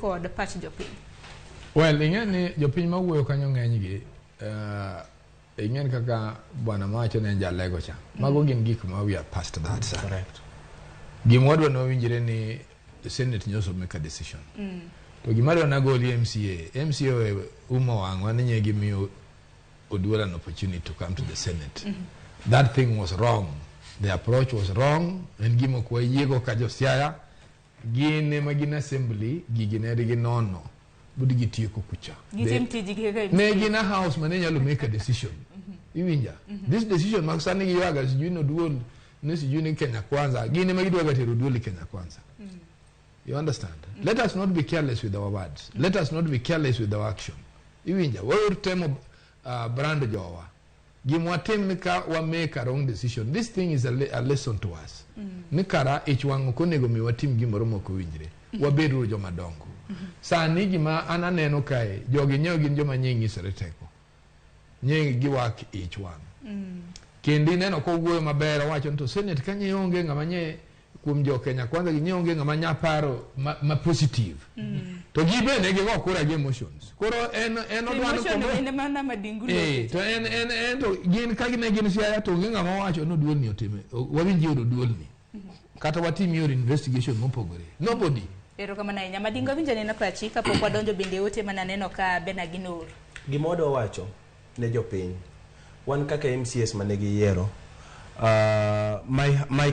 kod pach jopiny. Well, ing'eni jopiny mawuoyo kanyo ng'enygi ing'eni kaka bwana mawacho ne jalego cha. Mago gin gik ma we are past that, sir. Correct. Gimwadwa no winjire ni the Senate nyoso make a decision. To gimadwa na goli MCA uma wangwa ni nye gimiyo Oduol an opportunity to come to the Senate. That thing was wrong. The approach was wrong. And gimo kwa yego kajo siaya gine magina assembly gigine rigi nono budi gitieko kucha. Ne gina house manenya lo make a decision. Iwinja. This decision maksani giwaga sijui no Oduol ni sijui ni Kenya Kwanza gine magidwa gatero Oduol Kenya Kwanza. You understand? Let us not be careless with our words. Let us not be careless with our action. Iwinja. Wewe temo brand jowa. Gimwatem nika wa make a wrong decision. This thing is a lesson to us. Nikara ichwango konego mi watim gimoro moko winjire. Waberu joma dongo. Sani gima ananeno kae jogi nyeo gin joma nyingi sereteko. Nyingi giwak ichwang. Kendi neno ko wuoyo maber wacho to Senate kanye onge ngama nye kuom jo Kenya Kwanza gi nyonge ngama nyaparo ma positive. To gibe ne gigo kura gi emotions. Koro en odwano ko ene mana madingulo. To en to gin ka gine gin siaya to ngama wacho no Oduol ni otime. Wawinji Oduol ni. Kata watim your investigation mopogore. Nobody. Ero kama na nyama dingo winja nena pachi ka pok wadonjo bende ote mana neno ka Benaginor. Gimodo wacho ne jopiny. Wan kaka MCS manegi yiero. My